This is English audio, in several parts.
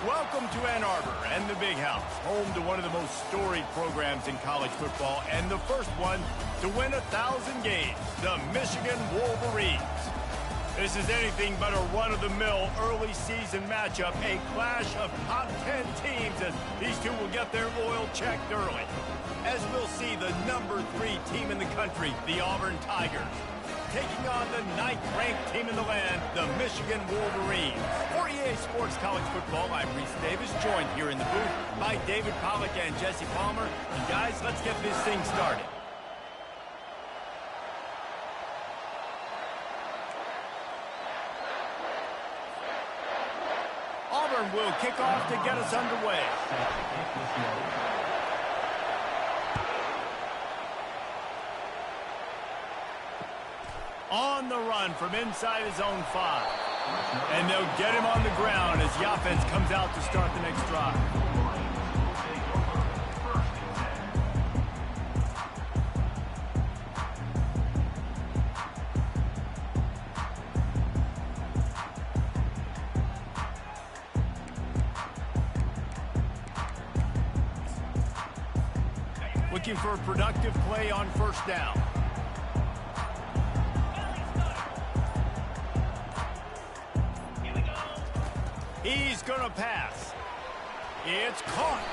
Welcome to Ann Arbor and the Big House, home to one of the most storied programs in college football and the first one to win 1,000 games, the Michigan Wolverines. This is anything but a run-of-the-mill early season matchup, a clash of top 10 teams as these two will get their oil checked early. As we'll see, the number 3 team in the country, the Auburn Tigers, taking on the 9th-ranked team in the land, the Michigan Wolverines. For EA Sports College Football, I'm Reese Davis, joined here in the booth by David Pollack and Jesse Palmer. And guys, let's get this thing started. Auburn will kick off to get us underway. On the run from inside his own 5. And they'll get him on the ground as the offense comes out to start the next drive. Looking for a productive play on first down. He's going to pass. It's caught.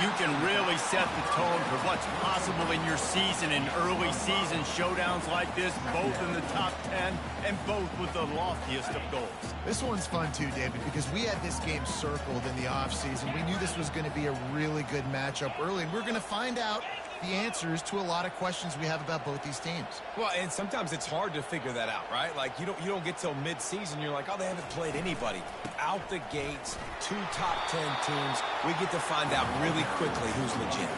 You can really set the tone for what's possible in your season in early season showdowns like this, both in the top 10 and both with the loftiest of goals. This one's fun too, David, because we had this game circled in the offseason. We knew this was going to be a really good matchup early, and we're going to find out the answers to a lot of questions we have about both these teams. Well, and sometimes it's hard to figure that out, right? Like, you don't get till mid-season, you're like, oh, they haven't played anybody. Out the gates, 2 top 10 teams, we get to find out really quickly who's legit.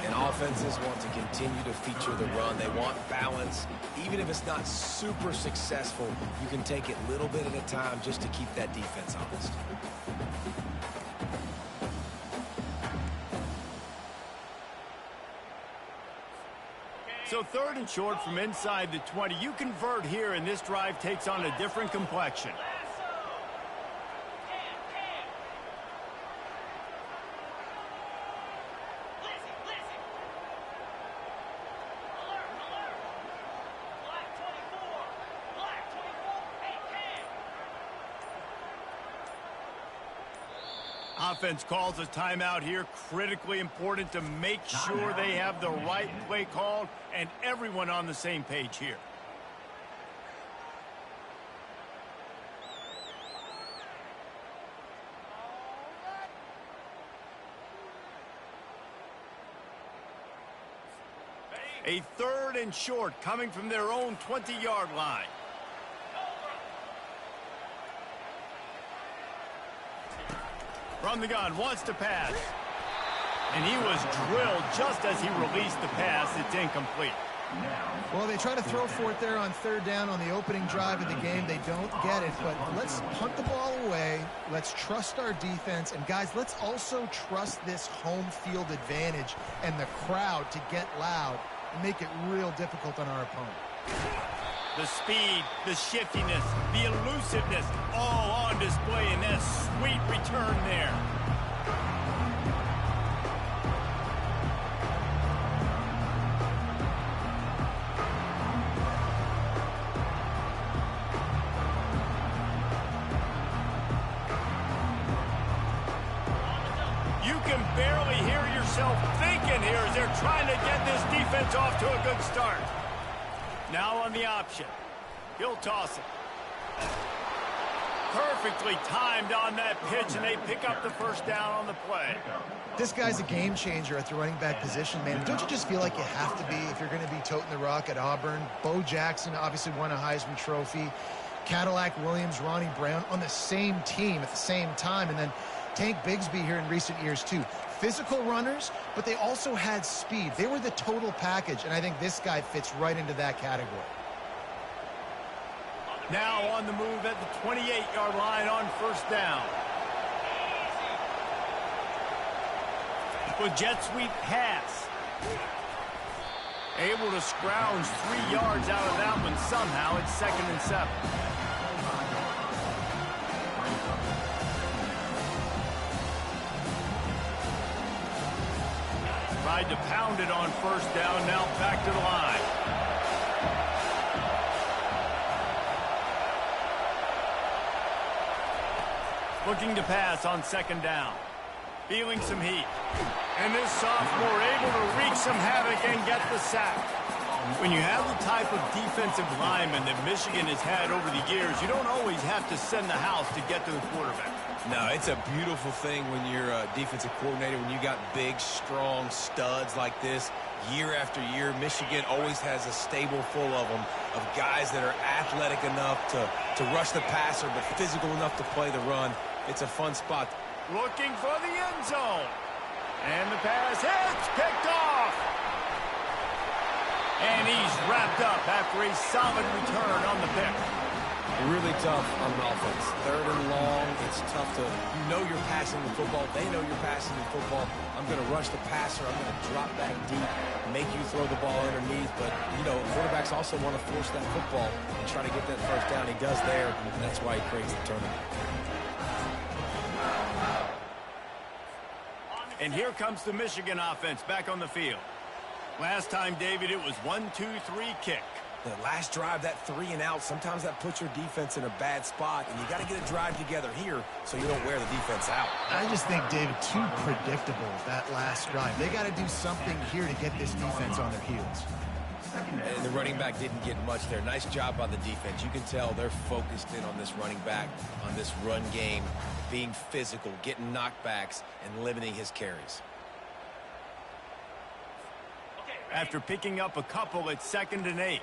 And offenses want to continue to feature the run. They want balance. Even if it's not super successful, you can take it little bit at a time just to keep that defense honest. So 3rd and short from inside the 20. You convert here, and this drive takes on a different complexion. Offense calls a timeout here. Critically important to make sure they have the right play called and everyone on the same page here. A 3rd and short coming from their own 20-yard line. From the gun, wants to pass. And he was drilled just as he released the pass. It's incomplete. Well, they try to throw for it there on 3rd down on the opening drive of the game. They don't get it, but let's punt the ball away. Let's trust our defense. And, guys, let's also trust this home field advantage and the crowd to get loud and make it real difficult on our opponent. The speed, the shiftiness, the elusiveness, all on display in that sweet return there. You can barely hear yourself thinking here as they're trying to get this defense off to a good start. Now on the option. He'll toss it. Perfectly timed on that pitch, and they pick up the first down on the play. This guy's a game changer at the running back position, man. Don't you just feel like you have to be if you're going to be toting the rock at Auburn? Bo Jackson obviously won a Heisman Trophy. Cadillac Williams, Ronnie Brown on the same team at the same time. And then Tank Bigsby here in recent years, too. Physical runners, but they also had speed. They were the total package, and I think this guy fits right into that category. Now on the move at the 28-yard line on first down. With jet sweep pass. Able to scrounge 3 yards out of that one somehow. It's 2nd and 7. tried to pound it on first down, now back to the line. Looking to pass on second down. Feeling some heat. And this sophomore able to wreak some havoc and get the sack. When you have the type of defensive lineman that Michigan has had over the years, you don't always have to send the house to get to the quarterback. No, it's a beautiful thing when you're a defensive coordinator, when you got big, strong studs like this. Year after year, Michigan always has a stable full of them, of guys that are athletic enough to rush the passer, but physical enough to play the run. It's a fun spot. Looking for the end zone. And the pass hits, picked off. And he's wrapped up after a solid return on the pick. Really tough on an offense. Third and long, it's tough to, you know you're passing the football. They know you're passing the football. I'm going to rush the passer. I'm going to drop back deep, make you throw the ball underneath. But, you know, quarterbacks also want to force that football and try to get that first down. He does there, and that's why he creates the turnover. And here comes the Michigan offense back on the field. Last time, David, it was 1-2-3 kick. The last drive, that 3 and out, sometimes that puts your defense in a bad spot, and you got to get a drive together here so you don't wear the defense out. I just think, David, too predictable, that last drive. They got to do something here to get this defense on their heels. And the running back didn't get much there. Nice job by the defense. You can tell they're focused in on this running back, on this run game, being physical, getting knockbacks, and limiting his carries. After picking up a couple at 2nd and 8.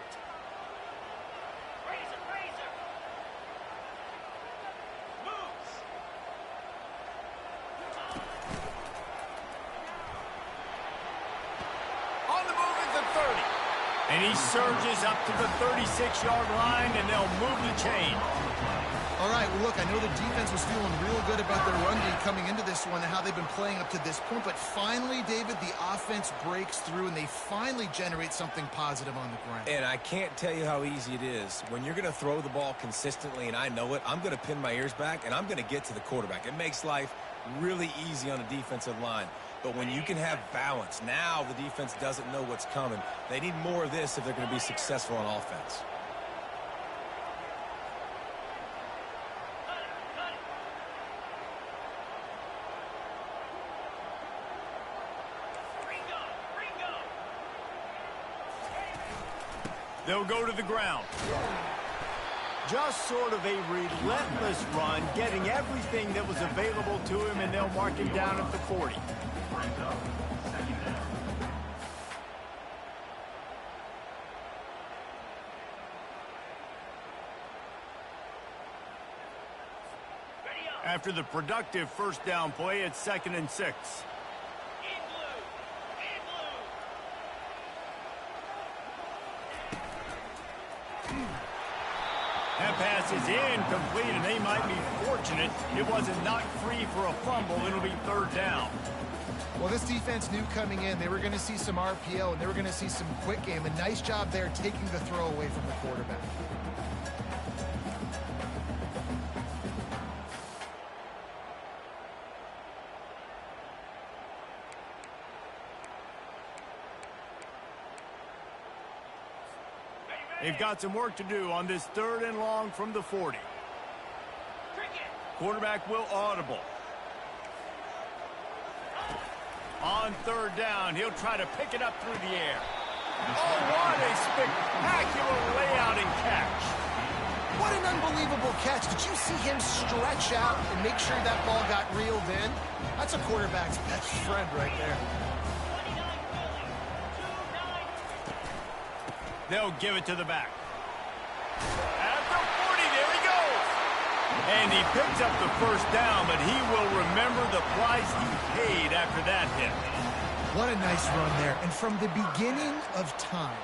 On the move at the 30. And he surges up to the 36-yard line, and they'll move the chain. All right, well, look, I know the defense was feeling real good about their run D coming into this one and how they've been playing up to this point. But finally, David, the offense breaks through, and they finally generate something positive on the ground. And I can't tell you how easy it is. When you're going to throw the ball consistently, and I know it, I'm going to pin my ears back, and I'm going to get to the quarterback. It makes life really easy on the defensive line. But when you can have balance, now the defense doesn't know what's coming. They need more of this if they're going to be successful on offense. They'll go to the ground. Just sort of a relentless run, getting everything that was available to him, and they'll mark him down at the 40. After the productive first down play, it's 2nd and 6. That pass is incomplete, and they might be fortunate it wasn't knocked free for a fumble. It'll be 3rd down. Well, this defense knew coming in they were going to see some RPO, and they were going to see some quick game. A nice job there taking the throw away from the quarterback. They've got some work to do on this 3rd and long from the 40. Quarterback will audible. On 3rd down, he'll try to pick it up through the air. Oh, what a spectacular layout and catch. What an unbelievable catch. Did you see him stretch out and make sure that ball got reeled in? That's a quarterback's best friend right there. They'll give it to the back. At the 40, there he goes. And he picks up the first down, but he will remember the price he paid after that hit. What a nice run there. And from the beginning of time,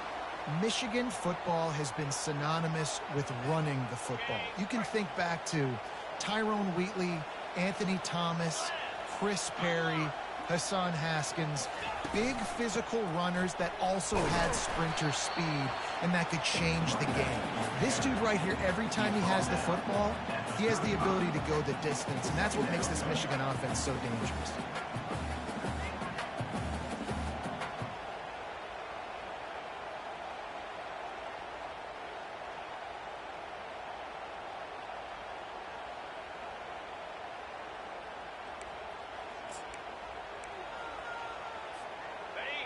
Michigan football has been synonymous with running the football. You can think back to Tyrone Wheatley, Anthony Thomas, Chris Perry, Hassan Haskins, big physical runners that also had sprinter speed and that could change the game. This dude right here, every time he has the football, he has the ability to go the distance, and that's what makes this Michigan offense so dangerous.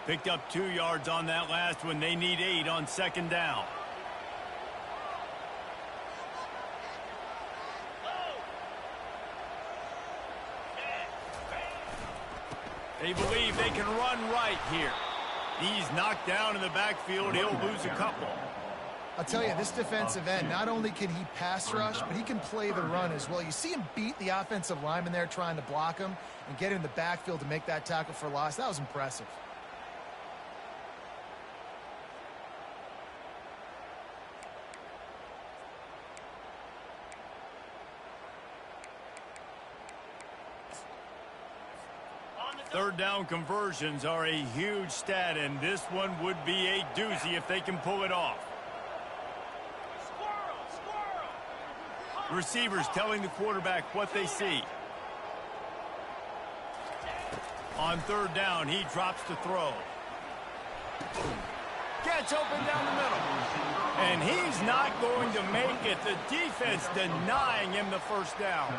Picked up 2 yards on that last one. They need 8 on second down. They believe they can run right here. He's knocked down in the backfield. He'll lose a couple. I'll tell you, this defensive end, not only can he pass rush, but he can play the run as well. You see him beat the offensive lineman there trying to block him and get him in the backfield to make that tackle for loss. That was impressive. Third down conversions are a huge stat, and this one would be a doozy if they can pull it off. Receivers telling the quarterback what they see. On third down, he drops to throw. Gets open down the middle. And he's not going to make it. The defense denying him the first down.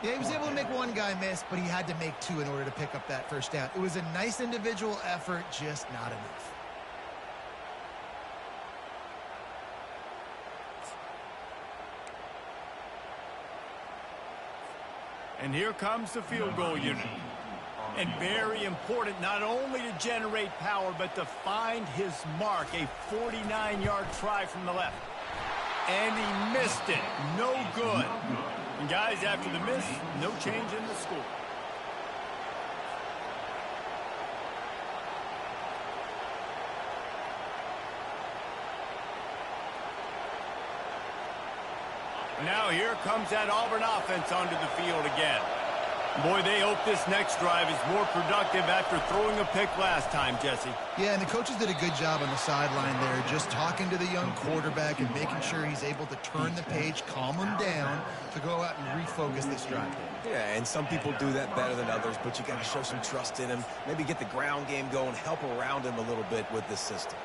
Yeah, he was able to make one guy miss, but he had to make 2 in order to pick up that first down. It was a nice individual effort, just not enough. And here comes the field goal unit. And very important not only to generate power, but to find his mark. A 49-yard try from the left. And he missed it. No good. And guys, after the miss, no change in the score. Now here comes that Auburn offense onto the field again. Boy, they hope this next drive is more productive after throwing a pick last time, Jesse. Yeah, and the coaches did a good job on the sideline there, just talking to the young quarterback and making sure he's able to turn the page, calm him down, to go out and refocus this drive. Yeah, and some people do that better than others, but you got to show some trust in him, maybe get the ground game going, help around him a little bit with this system.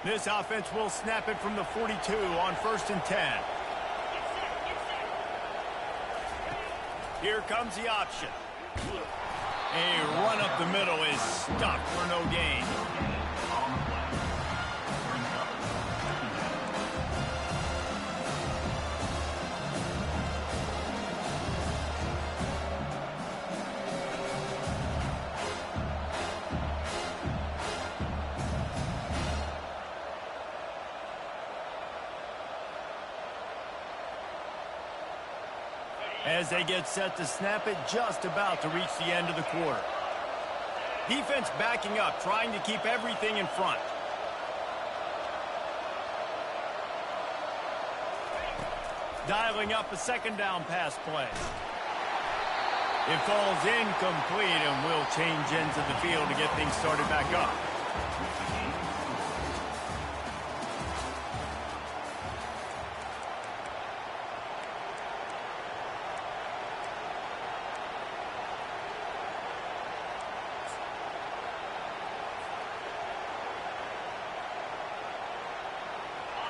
This offense will snap it from the 42 on 1st and 10. Here comes the option. A run up the middle is stopped for no gain. As they get set to snap it, just about to reach the end of the quarter. Defense backing up, trying to keep everything in front. Dialing up a second down pass play. It falls incomplete and will change into the field to get things started back up.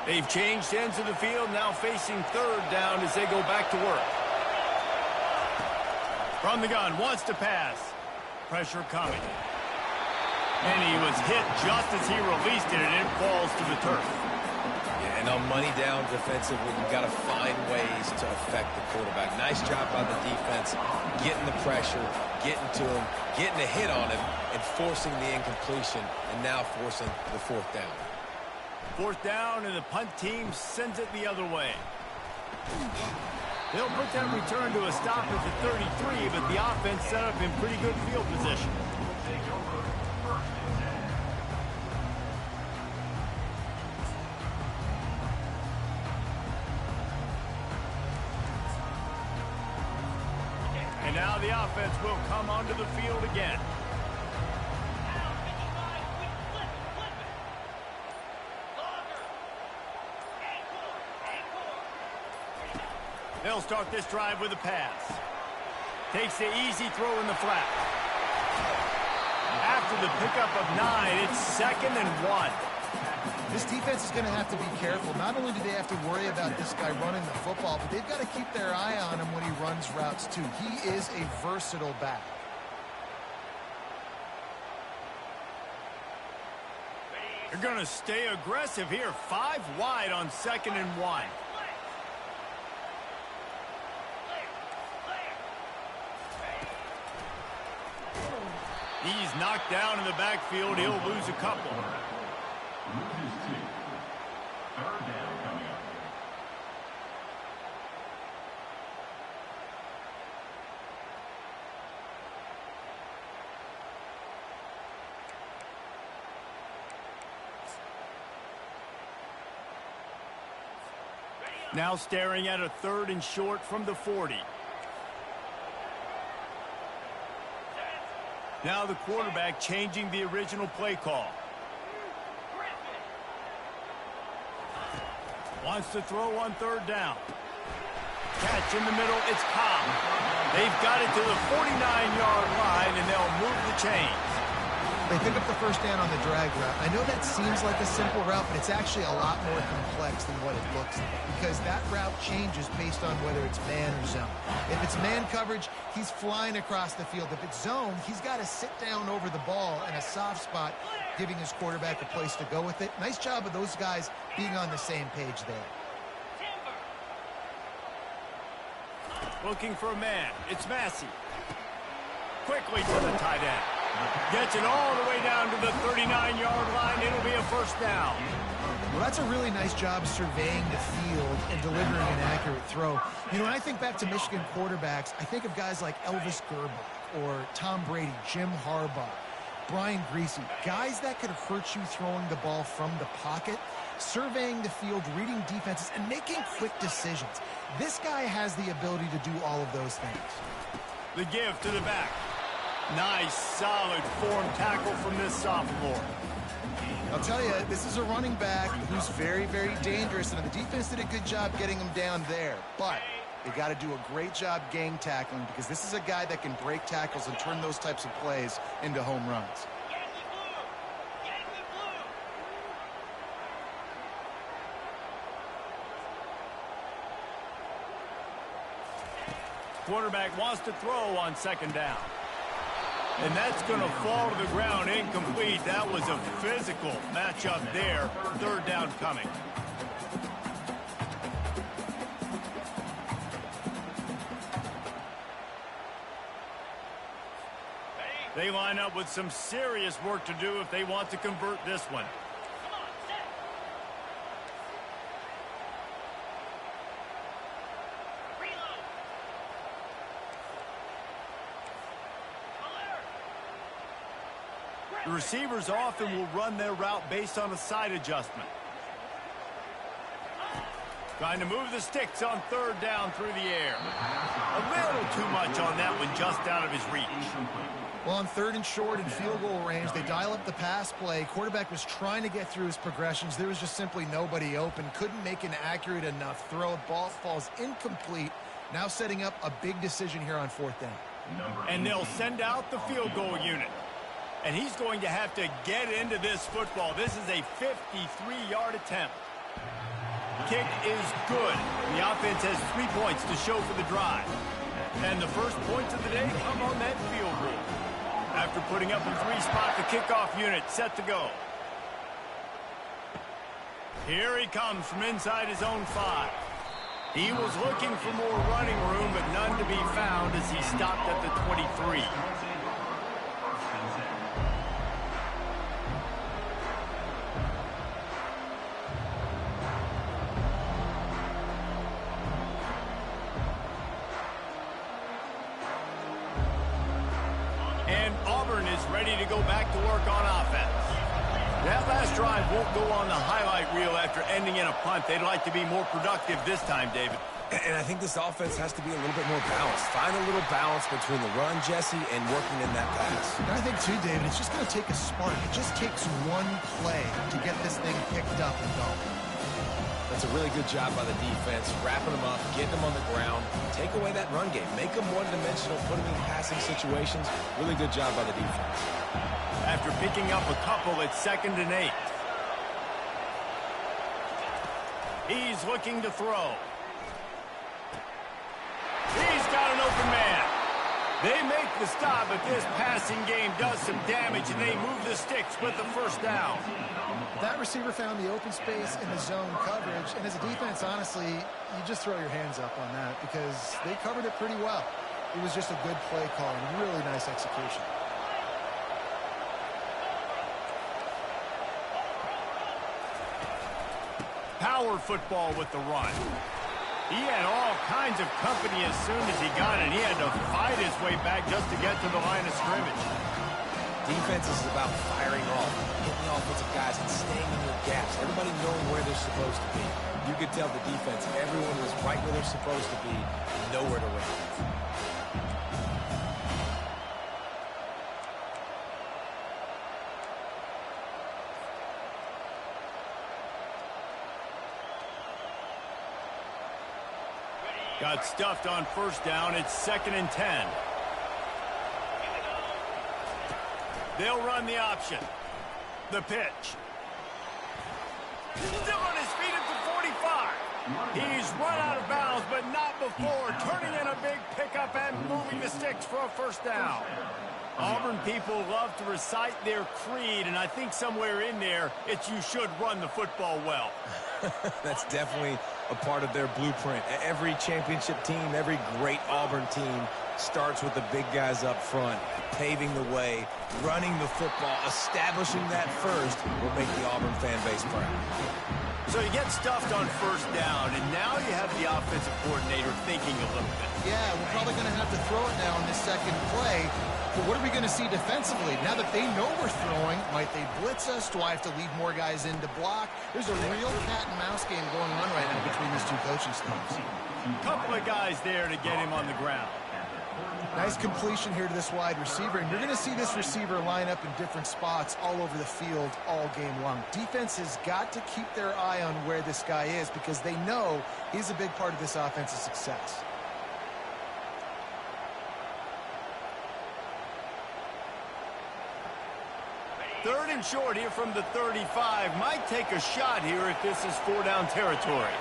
They've changed ends of the field, now facing third down as they go back to work. From the gun, wants to pass. Pressure coming. And he was hit just as he released it, and it falls to the turf. Yeah, and on money down defensively, you've got to find ways to affect the quarterback. Nice job by the defense, getting the pressure, getting to him, getting a hit on him, and forcing the incompletion, and now forcing the fourth down. Fourth down, and the punt team sends it the other way. They'll put that return to a stop at the 33, but the offense set up in pretty good field position. And now the offense will come onto the field again. They'll start this drive with a pass. Takes the easy throw in the flat. After the pickup of 9, it's 2nd and 1. This defense is going to have to be careful. Not only do they have to worry about this guy running the football, but they've got to keep their eye on him when he runs routes too. He is a versatile back. They're going to stay aggressive here. 5 wide on 2nd and 1. He's knocked down in the backfield. He'll lose a couple. Now staring at a 3rd and short from the 40. Now the quarterback changing the original play call. Wants to throw on 3rd down. Catch in the middle, it's Cobb. They've got it to the 49-yard line, and they'll move the chains. They pick up the first down on the drag route. I know that seems like a simple route, but it's actually a lot more complex than what it looks like, because that route changes based on whether it's man or zone. If it's man coverage, he's flying across the field. If it's zone, he's got to sit down over the ball in a soft spot, giving his quarterback a place to go with it. Nice job of those guys being on the same page there. Looking for a man. It's Massey. Quickly to the tight end. Gets it all the way down to the 39-yard line. It'll be a first down. Well, that's a really nice job surveying the field and delivering an accurate throw. You know, when I think back to Michigan quarterbacks, I think of guys like Elvis Gerbach or Tom Brady, Jim Harbaugh, Brian Griese, guys that could hurt you throwing the ball from the pocket, surveying the field, reading defenses, and making quick decisions. This guy has the ability to do all of those things. The give to the back. Nice, solid form tackle from this sophomore. I'll tell you, this is a running back who's very, very dangerous, and the defense did a good job getting him down there. But they got to do a great job gang tackling, because this is a guy that can break tackles and turn those types of plays into home runs. Quarterback wants to throw on 2nd down. And that's going to fall to the ground incomplete. That was a physical matchup there. 3rd down coming. They line up with some serious work to do if they want to convert this one. The receivers often will run their route based on a side adjustment. Trying to move the sticks on 3rd down through the air. A little too much on that one, just out of his reach. Well, on 3rd and short and field goal range, they dial up the pass play. Quarterback was trying to get through his progressions. There was just simply nobody open. Couldn't make an accurate enough throw. Ball falls incomplete. Now setting up a big decision here on 4th down. And they'll send out the field goal unit. And he's going to have to get into this football. This is a 53-yard attempt. Kick is good. The offense has 3 points to show for the drive. And the first points of the day come on that field goal. After putting up a 3-spot, the kickoff unit set to go. Here he comes from inside his own 5. He was looking for more running room, but none to be found as he stopped at the 23. And Auburn is ready to go back to work on offense. That last drive won't go on the highlight reel after ending in a punt. They'd like to be more productive this time, David. And I think this offense has to be a little bit more balanced. Find a little balance between the run, Jesse, and working in that pass. And I think, too, David, it's just going to take a spark. It just takes one play to get this thing picked up and going. That's a really good job by the defense, wrapping them up, getting them on the ground, take away that run game, make them one-dimensional, put them in passing situations. Really good job by the defense. After picking up a couple, it's 2nd and 8. He's looking to throw. He's got an open man. They make the stop, but this passing game does some damage, and they move the sticks with the first down. That receiver found the open space in the zone coverage, and as a defense, honestly, you just throw your hands up on that because they covered it pretty well. It was just a good play call and really nice execution. Power football with the run. He had all kinds of company as soon as he got it. He had to fight his way back just to get to the line of scrimmage. Defense is about firing off, hitting the offensive guys, and staying in your gaps. Everybody knowing where they're supposed to be. You could tell the defense, everyone was right where they're supposed to be, nowhere to run. Got stuffed on first down. It's 2nd and 10. They'll run the option. The pitch. Still on his feet at the 45. He's run out of bounds, but not before turning in a big pickup and moving the sticks for a first down. Auburn people love to recite their creed, and I think somewhere in there, it's you should run the football well. That's definitely a part of their blueprint. Every championship team, every great Auburn team starts with the big guys up front, paving the way, running the football, establishing that first will make the Auburn fan base proud. So you get stuffed on first down, and now you have the offensive coordinator thinking a little bit. Yeah, we're probably going to have to throw it now in this second play. But what are we going to see defensively? Now that they know we're throwing, might they blitz us? Do I have to lead more guys in to block? There's a real cat-and-mouse game going on right now between these two coaching staffs. Couple of guys there to get him on the ground. Nice completion here to this wide receiver, and you're going to see this receiver line up in different spots all over the field all game long. Defense has got to keep their eye on where this guy is because they know he's a big part of this offense's success. Third and short here from the 35. Might take a shot here if this is 4-down territory.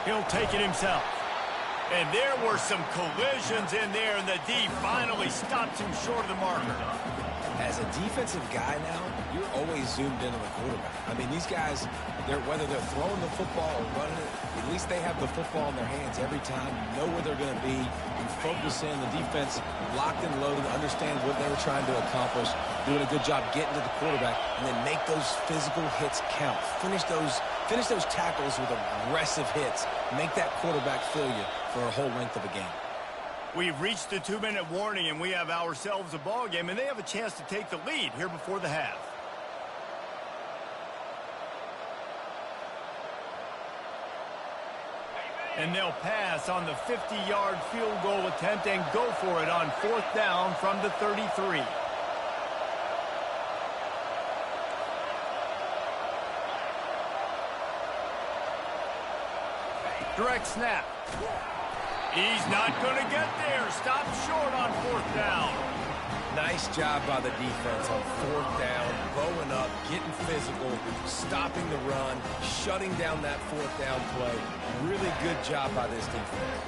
He'll take it himself. And there were some collisions in there, and the D finally stops him short of the marker. As a defensive guy now, you're always zoomed in on the quarterback. I mean, these guys, whether they're throwing the football or running it, at least they have the football in their hands every time. You know where they're going to be. You focus in. The defense locked and loaded, understands what they were trying to accomplish, doing a good job getting to the quarterback, and then make those physical hits count. Finish those tackles with aggressive hits. Make that quarterback feel you for a whole length of a game. We've reached the 2-minute warning, and we have ourselves a ball game, and they have a chance to take the lead here before the half. And they'll pass on the 50-yard field goal attempt and go for it on 4th down from the 33. Direct snap. He's not going to get there. Stop short on 4th down. Nice job by the defense on 4th down, bowing up, getting physical, stopping the run, shutting down that 4th down play. Really good job by this defense.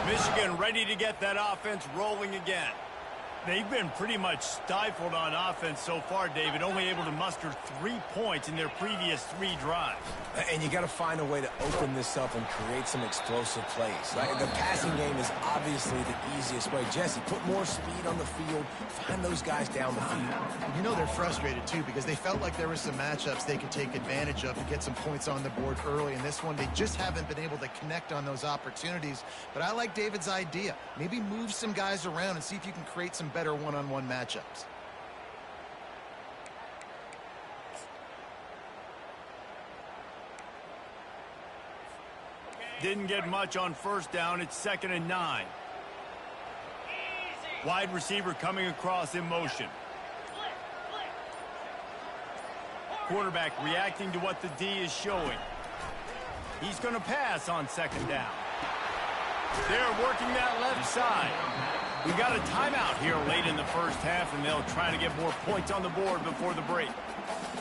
Michigan ready to get that offense rolling again. They've been pretty much stifled on offense so far, David, only able to muster 3 points in their previous 3 drives. And you got to find a way to open this up and create some explosive plays. Right? The passing game is obviously the easiest way. Jesse, put more speed on the field. Find those guys down the field. You know they're frustrated, too, because they felt like there were some matchups they could take advantage of to get some points on the board early. In this one, they just haven't been able to connect on those opportunities. But I like David's idea. Maybe move some guys around and see if you can create some better one-on-one matchups. Didn't get much on 1st down. It's 2nd and 9. Wide receiver coming across in motion. Quarterback reacting to what the D is showing. He's going to pass on second down. They're working that left side. We got a timeout here late in the first half, and they'll try to get more points on the board before the break.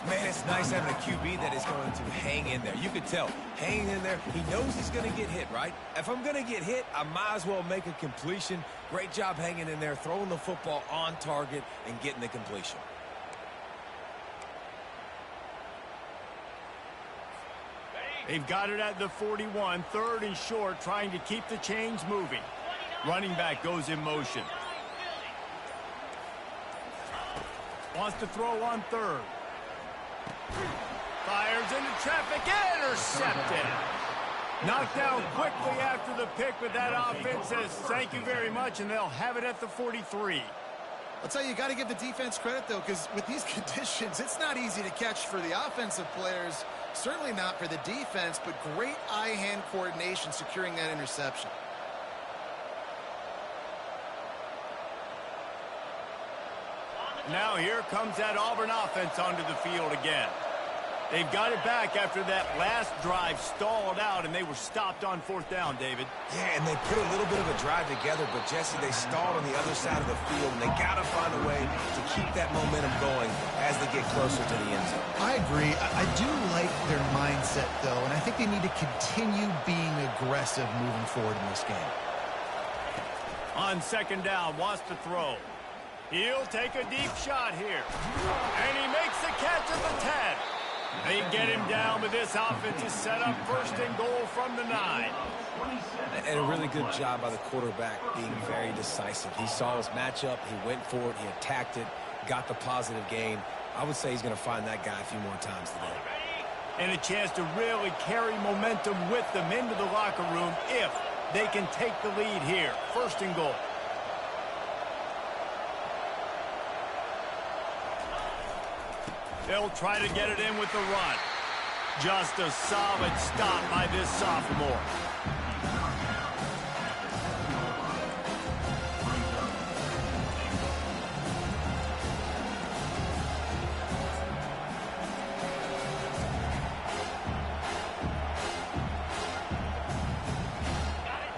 Man, it's nice having a QB that is going to hang in there. You can tell, hanging in there, he knows he's going to get hit, right? If I'm going to get hit, I might as well make a completion. Great job hanging in there, throwing the football on target and getting the completion. They've got it at the 41, third and short, trying to keep the chains moving. Running back goes in motion. Wants to throw on third. Fires into traffic, intercepted. Knocked down quickly after the pick, but that offense says thank you very much, and they'll have it at the 43. I'll tell you, you got to give the defense credit, though, because with these conditions, it's not easy to catch for the offensive players. Certainly not for the defense, but great eye-hand coordination securing that interception. Now here comes that Auburn offense onto the field again. They've got it back after that last drive stalled out, and they were stopped on fourth down, David. Yeah, and they put a little bit of a drive together, but, Jesse, they stalled on the other side of the field, and they got to find a way to keep that momentum going as they get closer to the end zone. I agree. I do like their mindset, though, and I think they need to continue being aggressive moving forward in this game. On second down, wants to throw. He'll take a deep shot here. And he makes the catch at the 10. They get him down, but this offense is set up first and goal from the 9. And a really good job by the quarterback being very decisive. He saw his matchup, he went for it, he attacked it, got the positive gain. I would say he's going to find that guy a few more times today. And a chance to really carry momentum with them into the locker room if they can take the lead here. First and goal. They'll try to get it in with the run. Just a solid stop by this sophomore.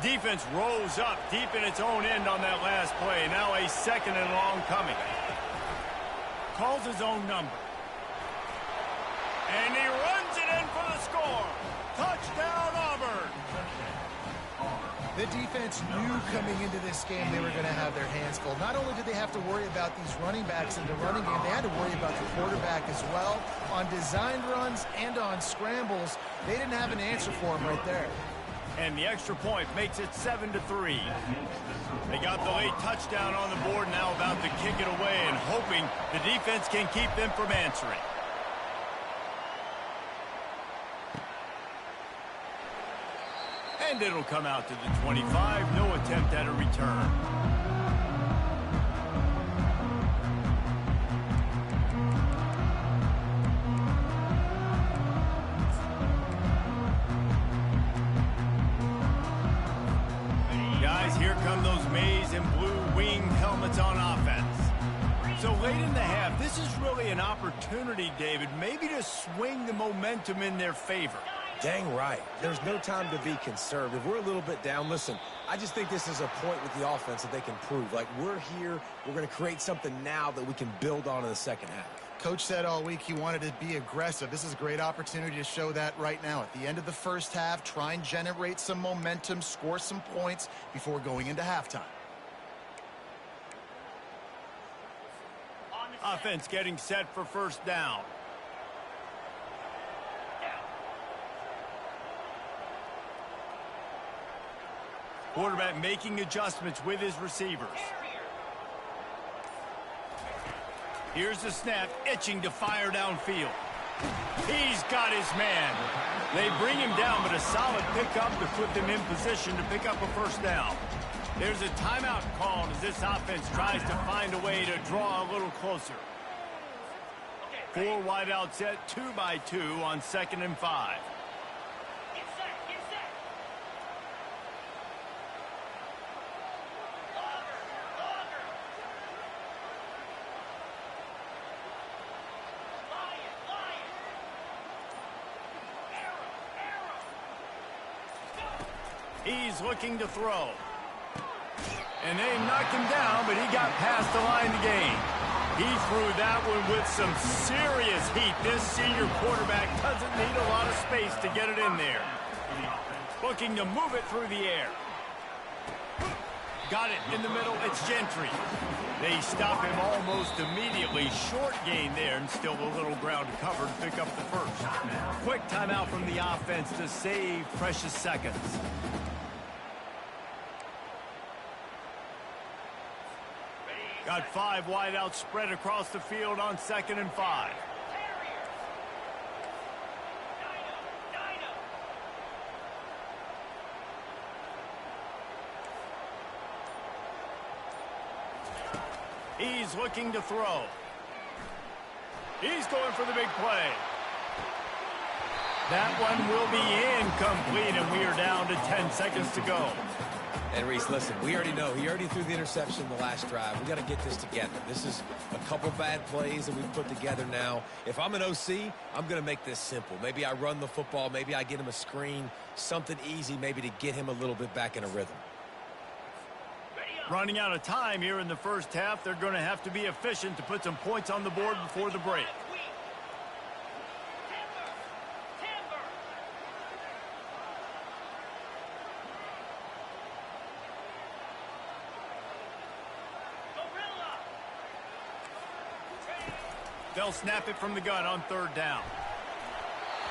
Defense rolls up deep in its own end on that last play. Now a second and long coming. Calls his own number. And he runs it in for the score. Touchdown, Auburn. The defense knew coming into this game they were going to have their hands full. Not only did they have to worry about these running backs in the running game, they had to worry about the quarterback as well. On designed runs and on scrambles, they didn't have an answer for him right there. And the extra point makes it 7-3. They got the late touchdown on the board, now about to kick it away and hoping the defense can keep them from answering. And it'll come out to the 25. No attempt at a return. Guys, here come those maize and blue winged helmets on offense. So late in the half, this is really an opportunity, David, maybe to swing the momentum in their favor. Dang right. There's no time to be conservative. We're a little bit down. Listen, I just think this is a point with the offense that they can prove. Like, we're here. We're going to create something now that we can build on in the second half. Coach said all week he wanted to be aggressive. This is a great opportunity to show that right now. At the end of the first half, try and generate some momentum, score some points before going into halftime. Offense getting set for first down. Quarterback making adjustments with his receivers. Here's the snap, itching to fire downfield. He's got his man. They bring him down, but a solid pickup to put them in position to pick up a first down. There's a timeout called as this offense tries to find a way to draw a little closer. 4 wide out set, 2 by 2 on 2nd and 5. He's looking to throw. And they knocked him down, but he got past the line to gain. He threw that one with some serious heat. This senior quarterback doesn't need a lot of space to get it in there. Looking to move it through the air. Got it in the middle. It's Gentry. They stop him almost immediately. Short gain there, and still a little ground to cover to pick up the first. Quick timeout from the offense to save precious seconds. Got 5 wideouts spread across the field on 2nd and 5. He's looking to throw. He's going for the big play. That one will be incomplete, and we are down to 10 seconds to go. And Reese, listen, we already know. He already threw the interception the last drive. We got to get this together. This is a couple bad plays that we've put together now. If I'm an OC, I'm going to make this simple. Maybe I run the football. Maybe I get him a screen. Something easy maybe to get him a little bit back in a rhythm. Running out of time here in the first half. They're going to have to be efficient to put some points on the board before the break. They'll snap it from the gun on 3rd down.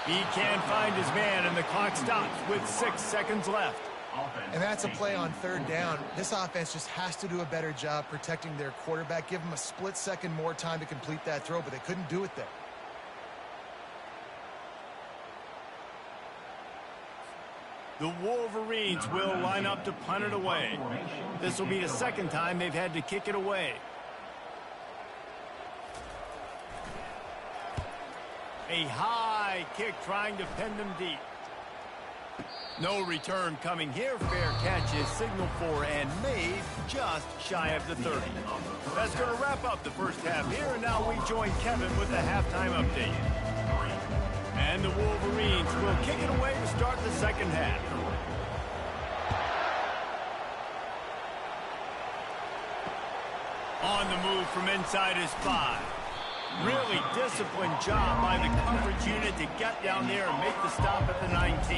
He can't find his man, and the clock stops with 6 seconds left. And that's a play on 3rd down. This offense just has to do a better job protecting their quarterback. Give them a split second more time to complete that throw, but they couldn't do it there. The Wolverines will line up to punt it away. This will be the 2nd time they've had to kick it away. A high kick trying to pin them deep. No return coming here. Fair catch is signaled for and made just shy of the 30. That's going to wrap up the first half here, and now we join Kevin with the halftime update. And the Wolverines will kick it away to start the 2nd half. On the move from inside his 5. Really disciplined job by the coverage unit to get down there and make the stop at the 19.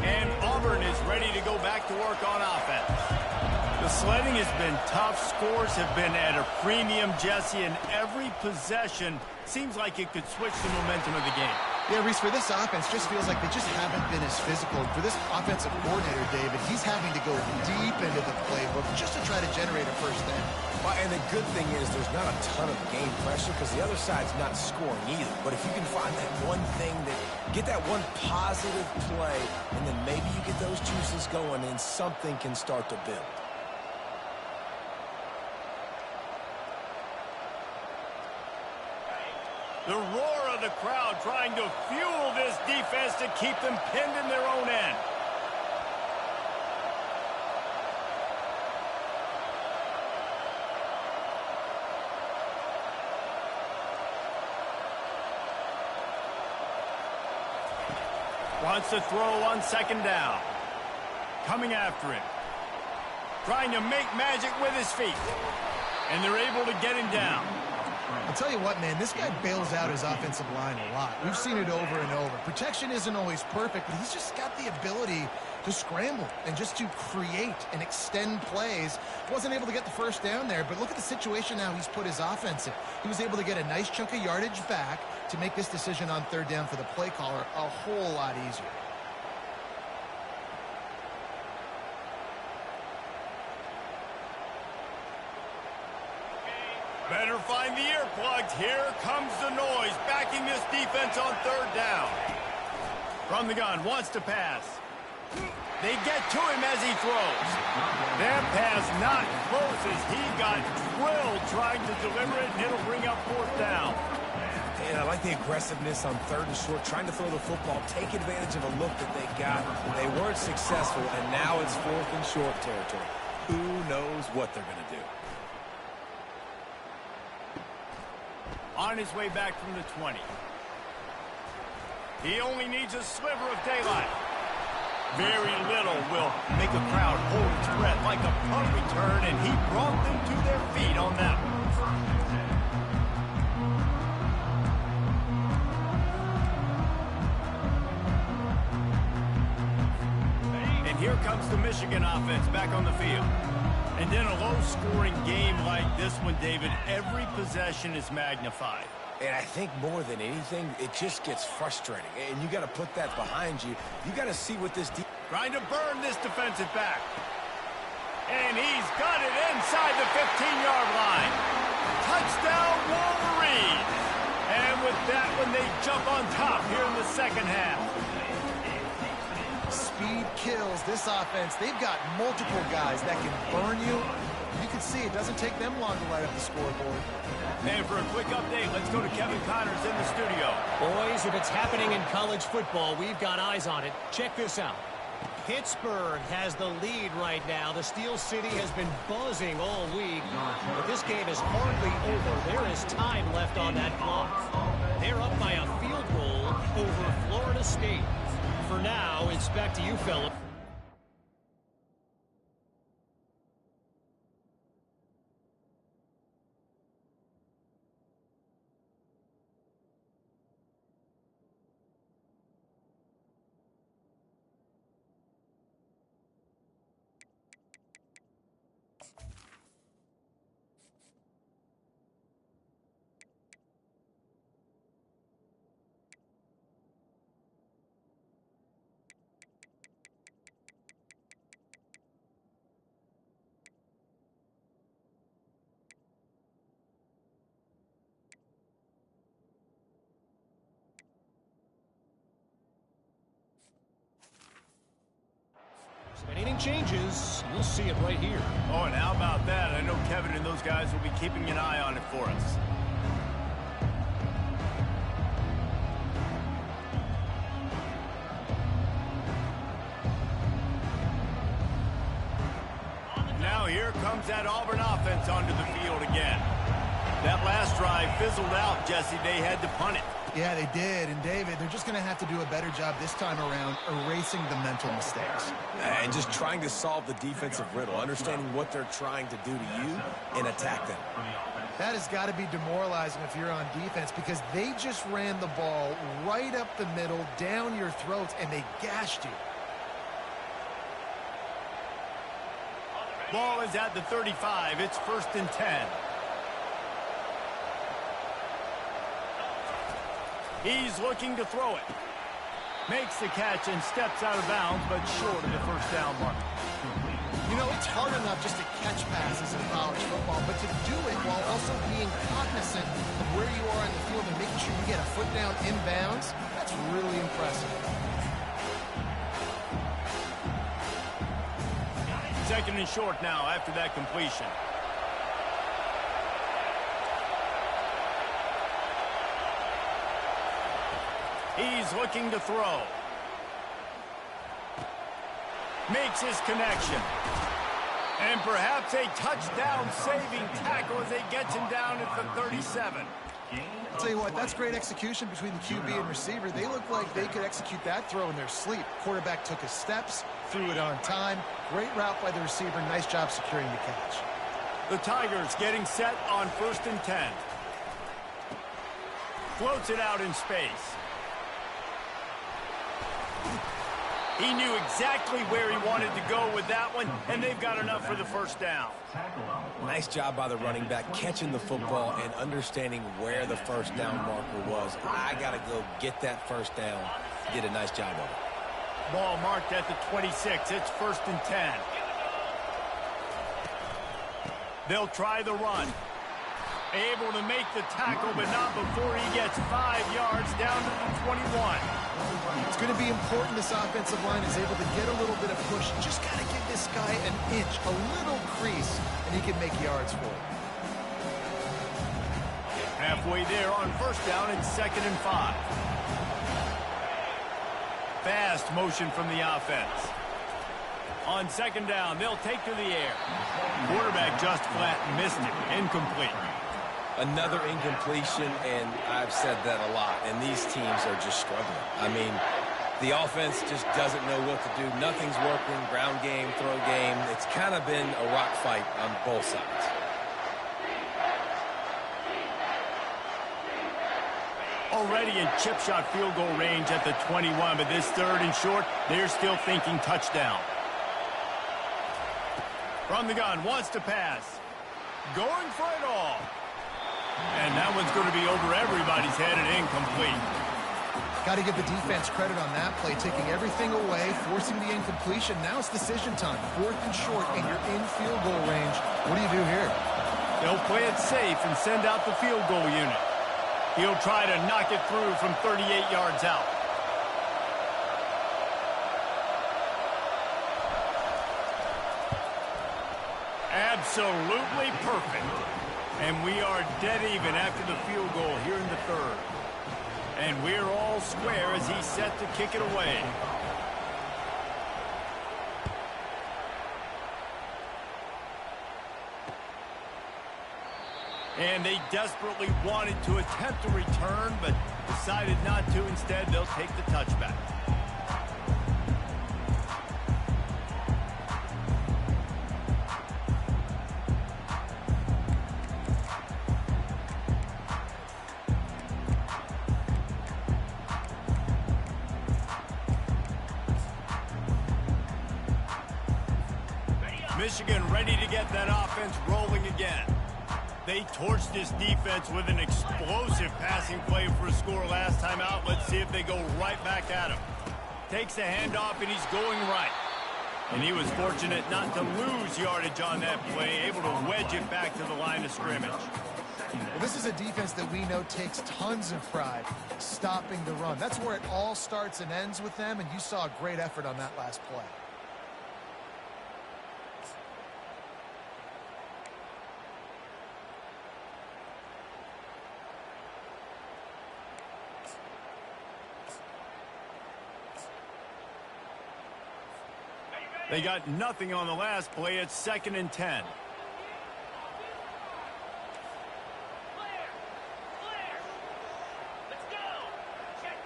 And Auburn is ready to go back to work on offense. The sledding has been tough. Scores have been at a premium, Jesse, and every possession seems like it could switch the momentum of the game. Yeah, Reese, for this offense, just feels like they just haven't been as physical. For this offensive coordinator, David, he's having to go deep into the playbook just to try to generate a first down. Well, and the good thing is there's not a ton of game pressure because the other side's not scoring either. But if you can find that one thing, get that one positive play, and then maybe you get those juices going and something can start to build. The roar of the crowd trying to fuel this defense to keep them pinned in their own end. Wants to throw on 2nd down. Coming after him. Trying to make magic with his feet. And they're able to get him down. I'll tell you what, man, this guy bails out his offensive line a lot. We've seen it over and over. Protection isn't always perfect, but he's just got the ability to scramble and just to create and extend plays. Wasn't able to get the first down there, but look at the situation now he's put his offense in. He was able to get a nice chunk of yardage back to make this decision on 3rd down for the play caller a whole lot easier. Better find the earplugs. Here comes the noise, backing this defense on 3rd down. From the gun, wants to pass. They get to him as he throws. That pass not close as he got drilled trying to deliver it, and it'll bring up 4th down. And I like like the aggressiveness on 3rd and short, trying to throw the football, take advantage of a look that they got. They weren't successful, and now it's 4th and short territory. Who knows what they're going to do? On his way back from the 20. He only needs a sliver of daylight. Very little will make a crowd hold its breath like a punt return, and he brought them to their feet on that one. And here comes the Michigan offense back on the field. And in a low-scoring game like this one, David, every possession is magnified. And I think more than anything, it just gets frustrating. And you got to put that behind you. You got to see what this trying to burn this defensive back. And he's got it inside the 15-yard line. Touchdown, Wolverines. And with that one, they jump on top here in the second half. Speed kills this offense. They've got multiple guys that can burn you. You can see it doesn't take them long to light up the scoreboard. And for a quick update, let's go to Kevin Connors in the studio. Boys, if it's happening in college football, we've got eyes on it. Check this out. Pittsburgh has the lead right now. The Steel City has been buzzing all week, but this game is hardly over. There is time left on that clock. They're up by a field goal over Florida State. For now, it's back to you, Philip. If anything changes, you'll see it right here. Oh, and how about that? I know Kevin and those guys will be keeping an eye on it for us. Now here comes that Auburn offense onto the field again. That last drive fizzled out, Jesse. They had to punt it. Yeah, they did. And, David, they're just going to have to do a better job this time around erasing the mental mistakes. And just trying to solve the defensive riddle, understanding what they're trying to do to you and attack them. That has got to be demoralizing if you're on defense because they just ran the ball right up the middle, down your throats, and they gashed you. Ball is at the 35. It's 1st and 10. He's looking to throw it. Makes the catch and steps out of bounds, but short of the first down mark. You know, it's hard enough just to catch passes in college football, but to do it while also being cognizant of where you are in the field and making sure you get a foot down inbounds, that's really impressive. 2nd and short now after that completion. He's looking to throw. Makes his connection. And perhaps a touchdown-saving tackle as they gets him down at the 37. I'll tell you what, that's great execution between the QB and receiver. They look like they could execute that throw in their sleep. Quarterback took his steps, threw it on time. Great route by the receiver. Nice job securing the catch. The Tigers getting set on 1st and 10. Floats it out in space. He knew exactly where he wanted to go with that one, and they've got enough for the first down. Nice job by the running back, catching the football and understanding where the first down marker was. I got to go get that first down. Did a nice job of it. Ball marked at the 26. It's 1st and 10. They'll try the run. Able to make the tackle, but not before he gets 5 yards down to the 21. It's going to be important this offensive line is able to get a little bit of push. Just got to give this guy an inch, a little crease, and he can make yards for it. Halfway there on first down and 2nd and 5. Fast motion from the offense. On 2nd down, they'll take to the air. Quarterback just flat missed it. Incomplete. Another incompletion, and I've said that a lot, and these teams are just struggling. I mean, the offense just doesn't know what to do. Nothing's working. Ground game, throw game. It's kind of been a rock fight on both sides. Already in chip shot field goal range at the 21, but this 3rd and short, they're still thinking touchdown. From the gun, wants to pass. Going for it all. And that one's going to be over everybody's head and incomplete. Got to give the defense credit on that play, taking everything away, forcing the incompletion. Now it's decision time. 4th and short, and you're in field goal range. What do you do here? They'll play it safe and send out the field goal unit. He'll try to knock it through from 38 yards out. Absolutely perfect. And we are dead even after the field goal here in the 3rd. And we're all square as he's set to kick it away. And they desperately wanted to attempt a return, but decided not to. Instead, they'll take the touchback. Michigan ready to get that offense rolling again. They torched this defense with an explosive passing play for a score last time out. Let's see if they go right back at him. Takes a handoff, and he's going right. And he was fortunate not to lose yardage on that play, able to wedge it back to the line of scrimmage. Well, this is a defense that we know takes tons of pride stopping the run. That's where it all starts and ends with them, and you saw a great effort on that last play. They got nothing on the last play. It's 2nd and 10. Let's go. Check.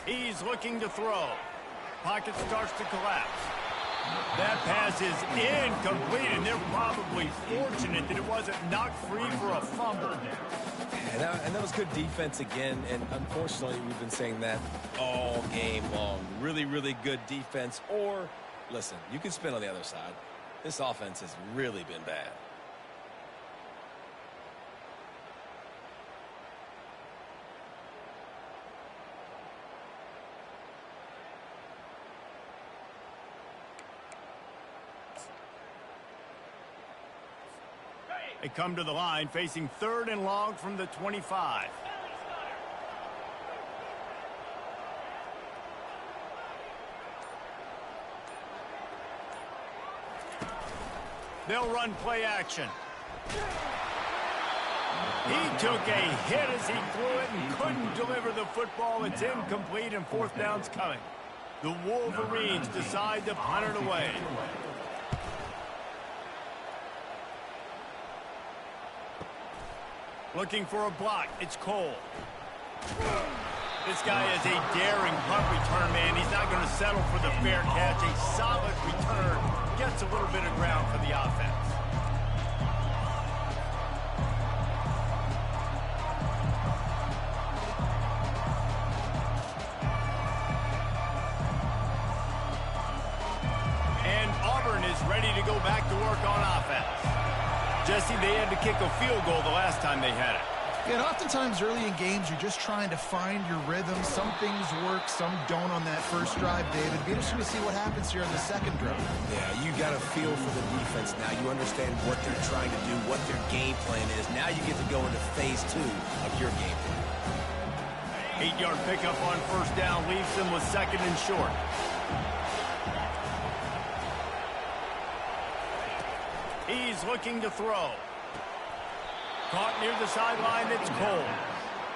He's looking to throw. Pocket starts to collapse. That pass is incomplete, and they're probably fortunate that it wasn't knocked free for a fumble. And that was good defense again, and unfortunately, we've been saying that all game long. Really, really good defense. Or, listen, you can spin on the other side. This offense has really been bad. They come to the line facing 3rd and long from the 25. They'll run play action. He took a hit as he threw it and couldn't deliver the football. It's incomplete, and 4th down's coming. The Wolverines decide to punt it away. Looking for a block. It's Cole. This guy is a daring punt return man. He's not going to settle for the fair catch. A solid return. Gets a little bit of ground for the offense. And Auburn is ready to go back to work on offense. Jesse, they had to kick a field goal the last time they had it. Yeah, and oftentimes early in games, you're just trying to find your rhythm. Some things work, some don't on that first drive, David. It'd be interesting to see what happens here in the second drive. Yeah, you got a feel for the defense now. You understand what they're trying to do, what their game plan is. Now you get to go into phase 2 of your game plan. 8-yard pickup on first down leaves them with 2nd and short. He's looking to throw. Caught near the sideline, it's Cole.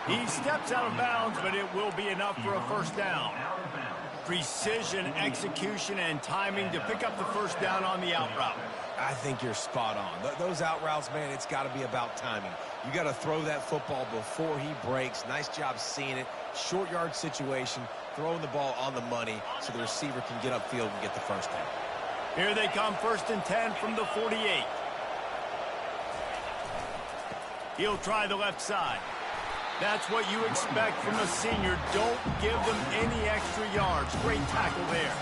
He steps out of bounds, but it will be enough for a first down. Precision, execution, and timing to pick up the first down on the out route. I think you're spot on. Those out routes, man, it's got to be about timing. You got to throw that football before he breaks. Nice job seeing it. Short yard situation, throwing the ball on the money so the receiver can get upfield and get the first down. Here they come, 1st and 10 from the 48. He'll try the left side. That's what you expect from a senior. Don't give them any extra yards. Great tackle there.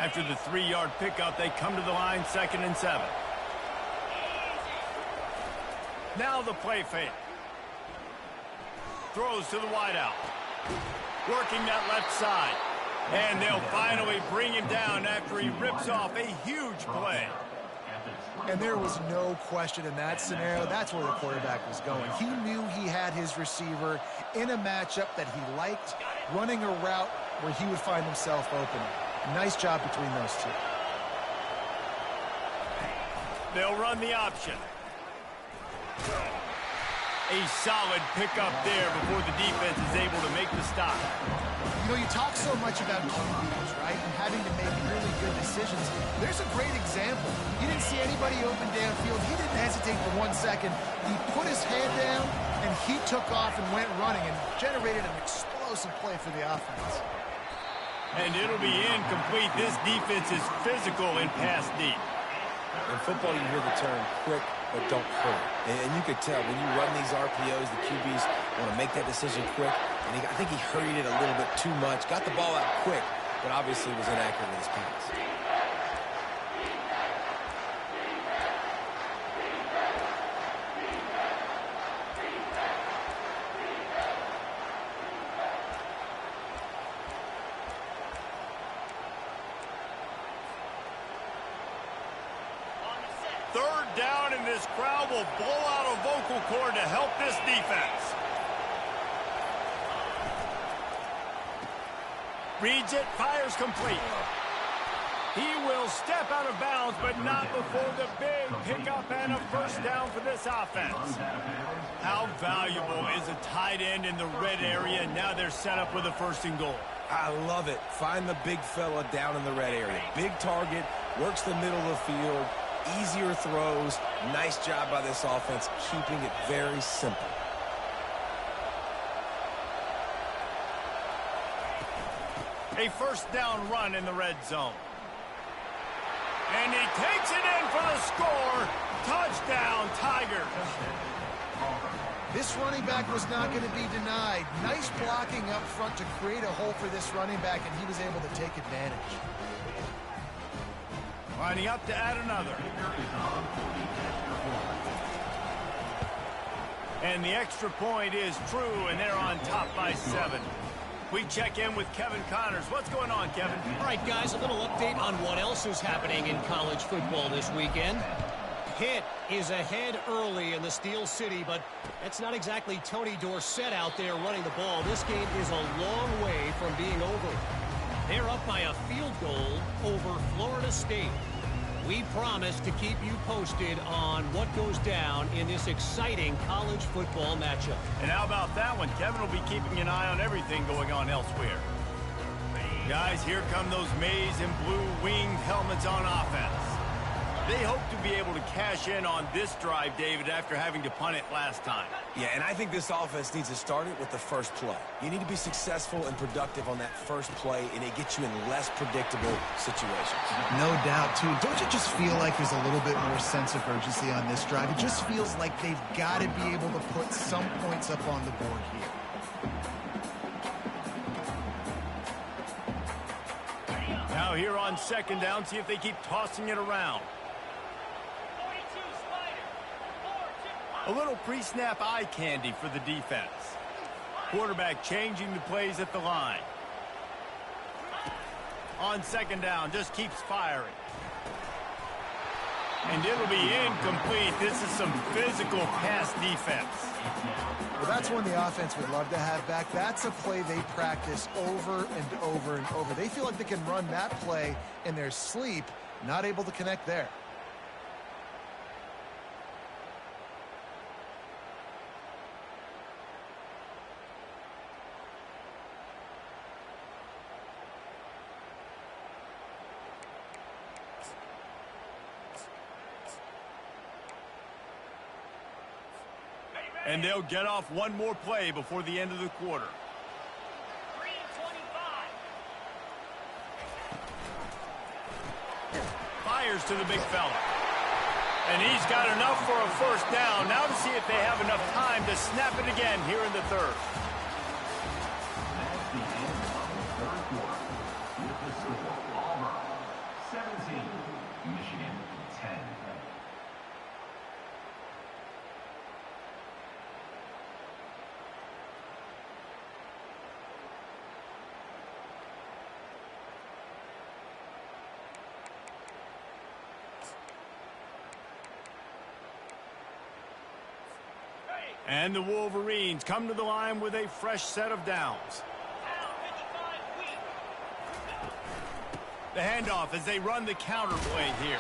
After the 3-yard pickup, they come to the line, 2nd and 7. Now the play fake. Throws to the wideout. Working that left side. And they'll finally bring him down after he rips off a huge play. And there was no question in that scenario. That's where the quarterback was going. He knew he had his receiver in a matchup that he liked, running a route where he would find himself open. Nice job between those two. They'll run the option. A solid pickup there before the defense is able to make the stop. You know, you talk so much about QBs, right, and having to make really good decisions. There's a great example. You didn't see anybody open downfield. He didn't hesitate for 1 second. He put his head down, and he took off and went running and generated an explosive play for the offense. And it'll be incomplete. This defense is physical and pass deep. In football, you hear the term quick, but don't hurry. And you could tell when you run these RPOs, the QBs want to make that decision quick. And I think he hurried it a little bit too much. Got the ball out quick, but obviously was inaccurate with his pass. Down, and this crowd will blow out a vocal cord to help this defense. Reads it, fires complete. He will step out of bounds, but not before the big pickup and a first down for this offense. How valuable is a tight end in the red area? Now they're set up with a 1st and goal. I love it. Find the big fella down in the red area. Big target, works the middle of the field. Easier throws. Nice job by this offense, keeping it very simple. A first down run in the red zone. And he takes it in for the score. Touchdown, Tigers. This running back was not going to be denied. Nice blocking up front to create a hole for this running back, and he was able to take advantage. Lining up to add another. And the extra point is true, and they're on top by 7. We check in with Kevin Connors. What's going on, Kevin? All right, guys, a little update on what else is happening in college football this weekend. Pitt is ahead early in the Steel City, but that's not exactly Tony Dorsett out there running the ball. This game is a long way from being over. They're up by a field goal over Florida State. We promise to keep you posted on what goes down in this exciting college football matchup. And how about that one? Kevin will be keeping an eye on everything going on elsewhere. Guys, here come those maize and blue winged helmets on offense. They hope to be able to cash in on this drive, David, after having to punt it last time. Yeah, and I think this offense needs to start it with the first play. You need to be successful and productive on that first play, and it gets you in less predictable situations. No doubt, too. Don't you just feel like there's a little bit more sense of urgency on this drive? It just feels like they've got to be able to put some points up on the board here. Now here on 2nd down, see if they keep tossing it around. A little pre-snap eye candy for the defense. Quarterback changing the plays at the line. On second down, just keeps firing. And it'll be incomplete. This is some physical pass defense. Well, that's one the offense would love to have back. That's a play they practice over and over and over. They feel like they can run that play in their sleep, not able to connect there. And they'll get off one more play before the end of the quarter. 3-25. Fires to the big fella. And he's got enough for a first down. Now to see if they have enough time to snap it again here in the third. That's the end of the third quarter. With the score, Auburn 17, Michigan 10. And the Wolverines come to the line with a fresh set of downs. The handoff as they run the counter play here.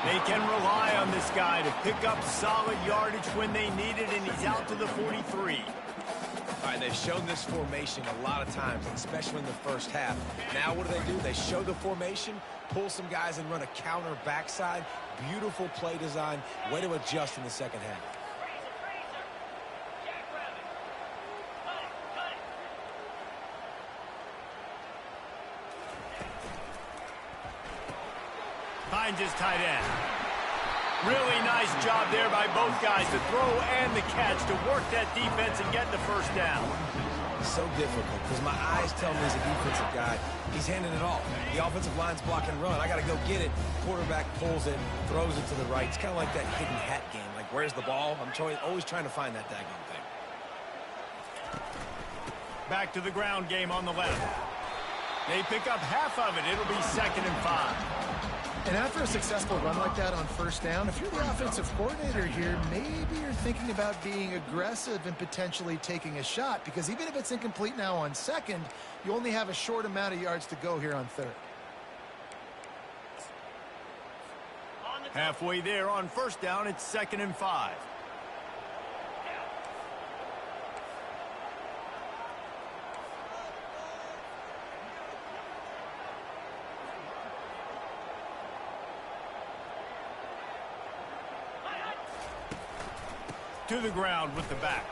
They can rely on this guy to pick up solid yardage when they need it, and he's out to the 43. All right, they've shown this formation a lot of times, especially in the first half. Now what do? They show the formation, pull some guys and run a counter backside. Beautiful play design. Way to adjust in the second half. Finds his tight end. Really nice job there by both guys, the throw and the catch, to work that defense and get the first down. So difficult because my eyes tell me as a defensive guy, he's handing it off. The offensive line's block and run. I got to go get it. Quarterback pulls it, throws it to the right. It's kind of like that hidden hat game. Like, where's the ball? I'm always trying to find that daggone thing. Back to the ground game on the left. They pick up half of it. It'll be 2nd and 5. And after a successful run like that on first down, if you're the offensive coordinator here, maybe you're thinking about being aggressive and potentially taking a shot, because even if it's incomplete now on second, you only have a short amount of yards to go here on third. Halfway there on first down, it's 2nd and 5. To the ground with the back.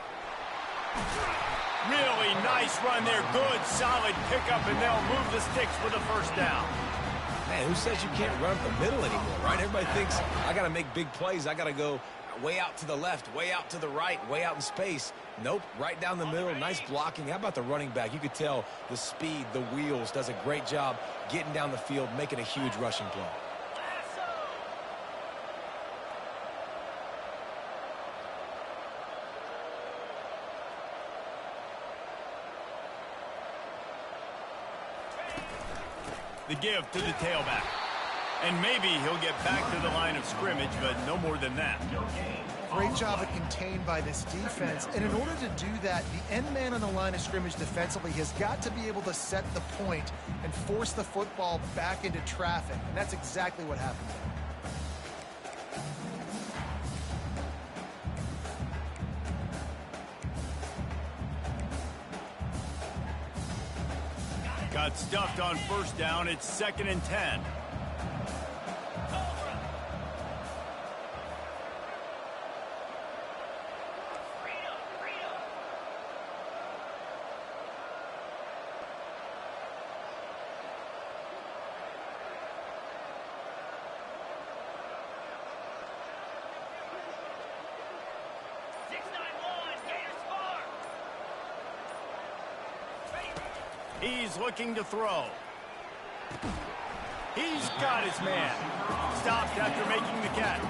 Really nice run there. Good, solid pickup, and they'll move the sticks for the first down. Man, who says you can't run up the middle anymore, right? Everybody thinks I got to make big plays. I got to go way out to the left, way out to the right, way out in space. Nope, right down the middle. Nice blocking. How about the running back? You could tell the speed, the wheels, does a great job getting down the field, making a huge rushing play. The give to the tailback. And maybe he'll get back to the line of scrimmage, but no more than that. Great job of contained by this defense. And in order to do that, the end man on the line of scrimmage defensively has got to be able to set the point and force the football back into traffic. And that's exactly what happened there. Got stuffed on first down. It's 2nd and 10. He's looking to throw. He's got his man. Stopped after making the catch.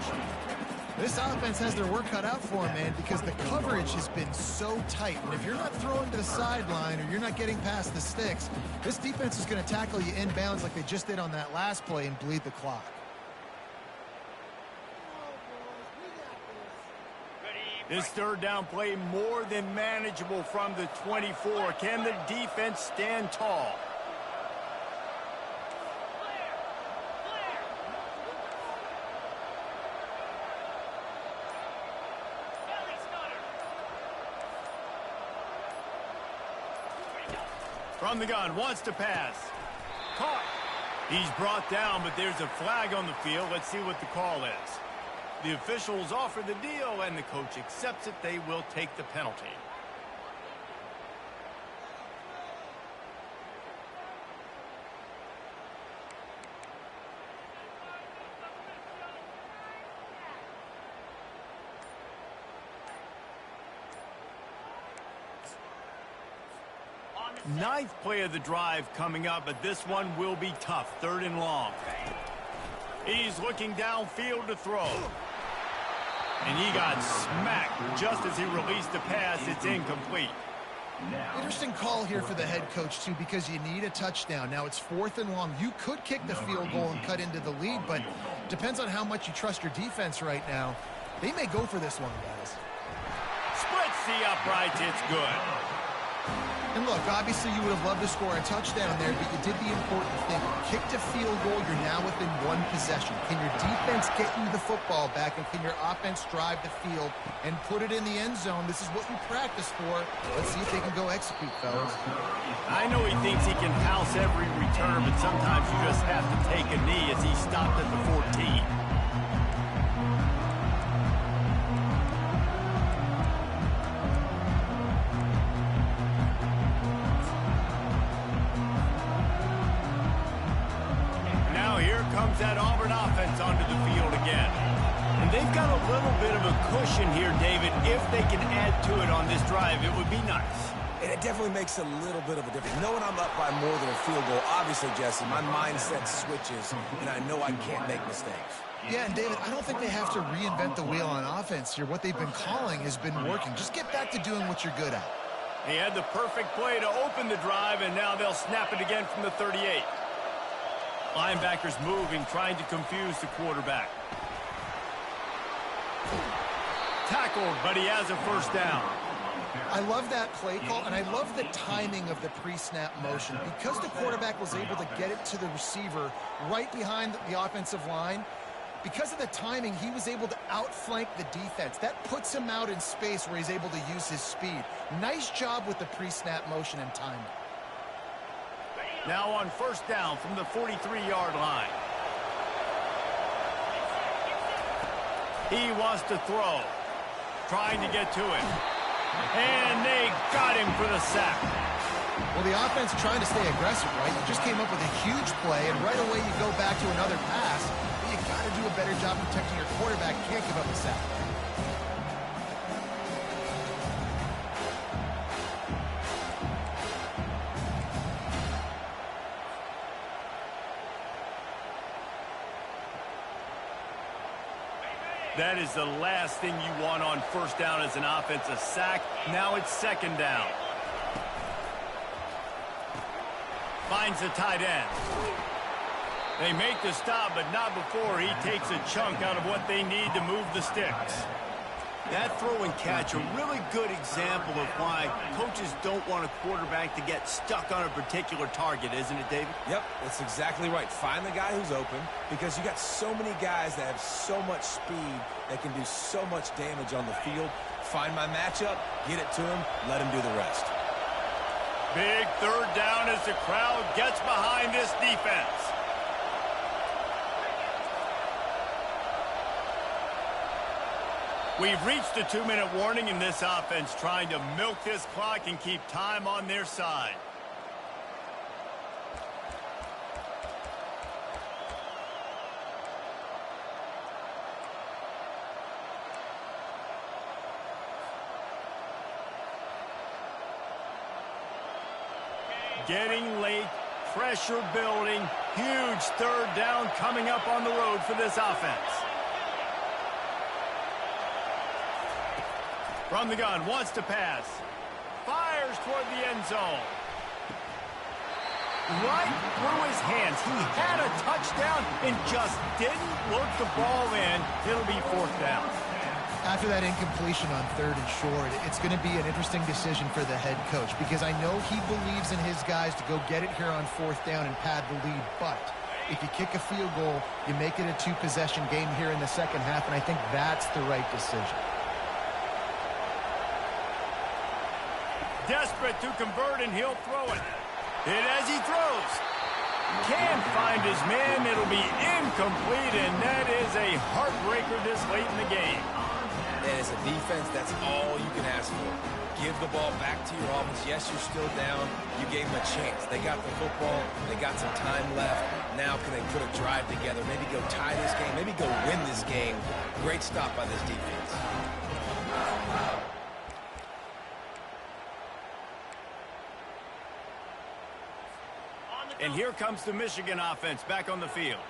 This offense has their work cut out for them, man, because the coverage has been so tight. And if you're not throwing to the sideline or you're not getting past the sticks, this defense is going to tackle you inbounds like they just did on that last play and bleed the clock. This third down play more than manageable from the 24. Can the defense stand tall? From the gun, wants to pass. Caught. He's brought down, but there's a flag on the field. Let's see what the call is. The officials offer the deal, and the coach accepts it. They will take the penalty. Ninth play of the drive coming up, but this one will be tough. 3rd and long. He's looking downfield to throw. And he got smacked just as he released the pass. It's incomplete. Interesting call here for the head coach, too, because you need a touchdown. Now, it's 4th and long. You could kick the field goal and cut into the lead, but depends on how much you trust your defense right now. They may go for this one, guys. Splits the uprights. It's good. And look, obviously you would have loved to score a touchdown there, but you did the important thing. Kicked a field goal, you're now within one possession. Can your defense get you the football back, and can your offense drive the field and put it in the end zone? This is what we practice for. Let's see if they can go execute, fellas. I know he thinks he can house every return, but sometimes you just have to take a knee as he stopped at the 14. That Auburn offense onto the field again. And they've got a little bit of a cushion here, David. If they can add to it on this drive, it would be nice. And it definitely makes a little bit of a difference. Knowing I'm up by more than a field goal, obviously, Jesse, my mindset switches, and I know I can't make mistakes. Yeah, and David, I don't think they have to reinvent the wheel on offense here. What they've been calling has been working. Just get back to doing what you're good at. He had the perfect play to open the drive, and now they'll snap it again from the 38. Linebackers moving, trying to confuse the quarterback. Tackled, but he has a first down. I love that play call, and I love the timing of the pre-snap motion. Because the quarterback was able to get it to the receiver right behind the offensive line, because of the timing, he was able to outflank the defense. That puts him out in space where he's able to use his speed. Nice job with the pre-snap motion and timing. Now on first down from the 43-yard line. He wants to throw. Trying to get to it. And they got him for the sack. Well, the offense trying to stay aggressive, right? You just came up with a huge play, and right away you go back to another pass. But you got to do a better job protecting your quarterback. You can't give up a sack. That is the last thing you want on first down as an offense, a sack. Now it's 2nd down. Finds the tight end. They make the stop, but not before he takes a chunk out of what they need to move the sticks. That throw and catch, a really good example of why coaches don't want a quarterback to get stuck on a particular target, isn't it, David? Yep, that's exactly right. Find the guy who's open, because you got so many guys that have so much speed that can do so much damage on the field. Find my matchup, get it to him, let him do the rest. Big 3rd down as the crowd gets behind this defense. We've reached the 2-minute warning in this offense, trying to milk this clock and keep time on their side. Getting late, pressure building, huge 3rd down coming up on the road for this offense. From the gun, wants to pass. Fires toward the end zone. Right through his hands. He had a touchdown and just didn't look the ball in. It'll be 4th down. After that incompletion on 3rd and short, it's going to be an interesting decision for the head coach because I know he believes in his guys to go get it here on 4th down and pad the lead, but if you kick a field goal, you make it a 2-possession game here in the second half, and I think that's the right decision. Desperate to convert, and he'll throw it. Hit as he throws. Can't find his man. It'll be incomplete, and that is a heartbreaker this late in the game. And as a defense, that's all you can ask for. Give the ball back to your offense. Yes, you're still down. You gave them a chance. They got the football. They got some time left. Now can they put a drive together? Maybe go tie this game. Maybe go win this game. Great stop by this defense. And here comes the Michigan offense back on the field.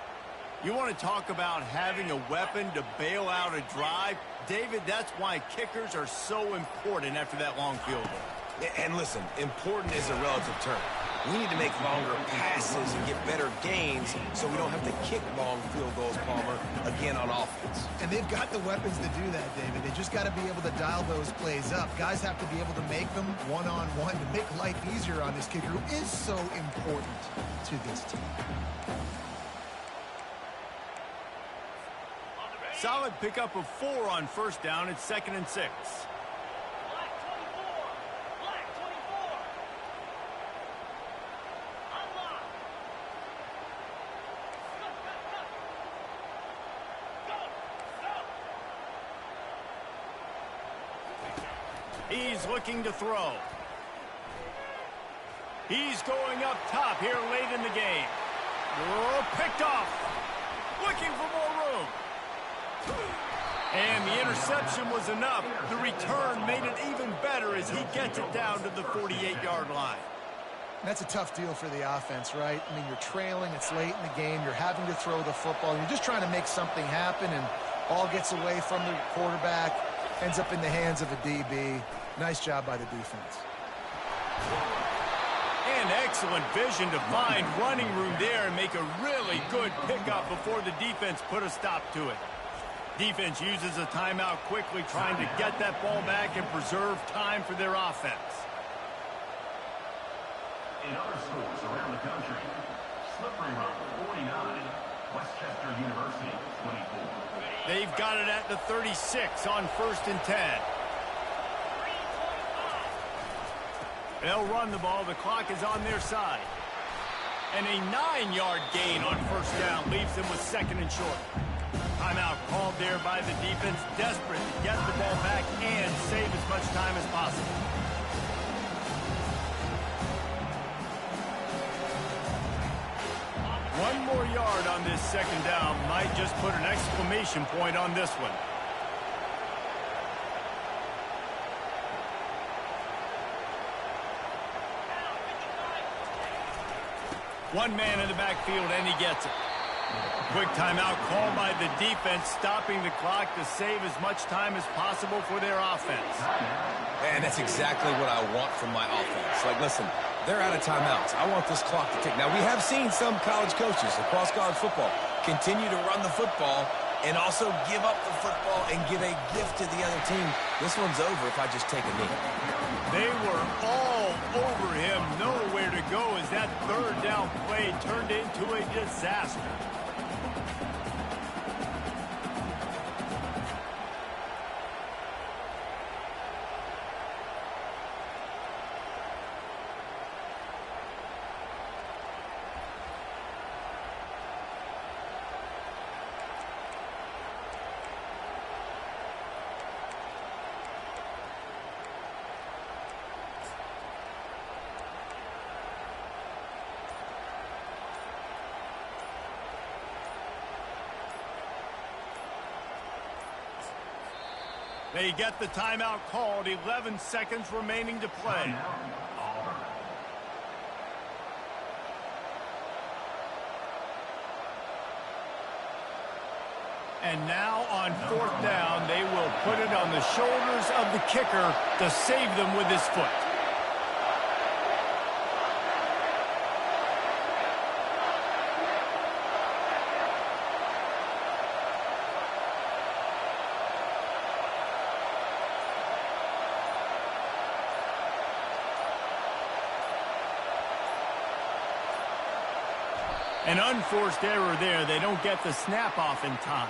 You want to talk about having a weapon to bail out a drive? David, that's why kickers are so important after that long field goal. And listen, important is a relative term. We need to make longer passes and get better gains so we don't have to kick long field goals, Palmer, again on offense. And they've got the weapons to do that, David. They just got to be able to dial those plays up. Guys have to be able to make them one-on-one to make life easier on this kicker who is so important to this team. Solid pickup of 4 on 1st down. It's 2nd and 6. He's looking to throw. He's going up top here late in the game. Oh, picked off. Looking for more room. And the interception was enough. The return made it even better as he gets it down to the 48-yard line. That's a tough deal for the offense, right? I mean, you're trailing. It's late in the game. You're having to throw the football. You're just trying to make something happen, and ball gets away from the quarterback, ends up in the hands of a DB. Nice job by the defense. And excellent vision to find running room there and make a really good pickup before the defense put a stop to it. Defense uses a timeout quickly, trying to get that ball back and preserve time for their offense. In other schools around the country, Slippery Rock 49, Westchester University 24. They've got it at the 36 on 1st and 10. They'll run the ball. The clock is on their side. And a 9-yard gain on 1st down leaves them with 2nd and short. Timeout called there by the defense, desperate to get the ball back and save as much time as possible. One more yard on this 2nd down might just put an exclamation point on this one. One man in the backfield, and he gets it. Quick timeout called by the defense, stopping the clock to save as much time as possible for their offense. And that's exactly what I want from my offense. Like, listen, they're out of timeouts. I want this clock to tick. Now, we have seen some college coaches across college football continue to run the football and also give up the football and give a gift to the other team. This one's over if I just take a knee. They were all over him, nowhere to go as that 3rd down play turned into a disaster. They get the timeout called, 11 seconds remaining to play. And now on 4th down, they will put it on the shoulders of the kicker to save them with his foot. An unforced error there. They don't get the snap off in time.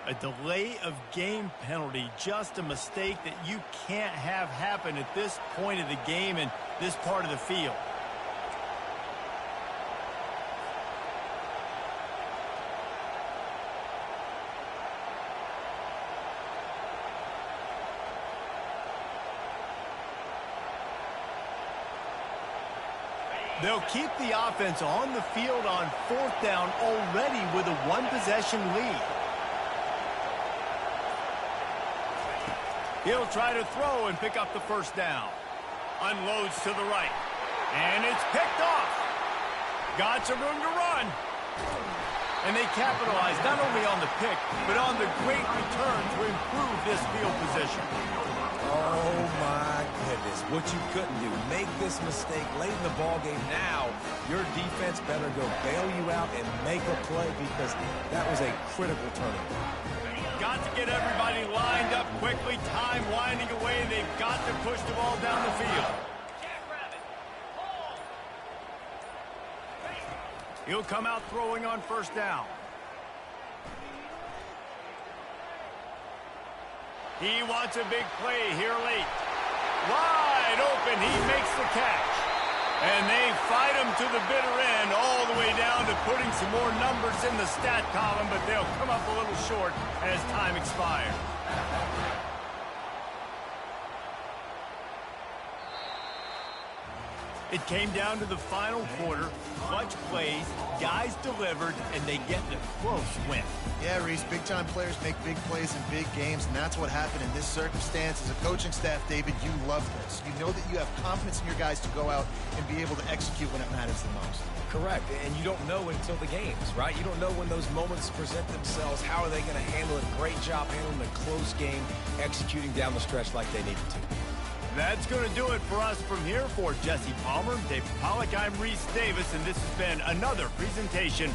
A delay of game penalty, just a mistake that you can't have happen at this point of the game and this part of the field. They'll keep the offense on the field on 4th down already with a one-possession lead. He'll try to throw and pick up the first down. Unloads to the right. And it's picked off. Got some room to run. And they capitalize not only on the pick, but on the great return to improve this field position. Oh, my goodness. What you couldn't do. Make this mistake late in the ballgame. Now, your defense better go bail you out and make a play because that was a critical turnover. Got to get everybody lined up quickly. Time winding away. They've got to push the ball down the field. He'll come out throwing on 1st down. He wants a big play here late. Wide open. He makes the catch. And they fight him to the bitter end all the way down to putting some more numbers in the stat column, but they'll come up a little short as time expires. It came down to the final quarter. Clutch plays, guys delivered, and they get the close win. Yeah, Reese, big-time players make big plays in big games, and that's what happened in this circumstance. As a coaching staff, David, you love this. You know that you have confidence in your guys to go out and be able to execute when it matters the most. Correct, and you don't know until the games, right? You don't know when those moments present themselves. How are they going to handle it? Great job handling a close game, executing down the stretch like they needed to. That's going to do it for us from here. For Jesse Palmer, David Pollack, I'm Reese Davis, and this has been another presentation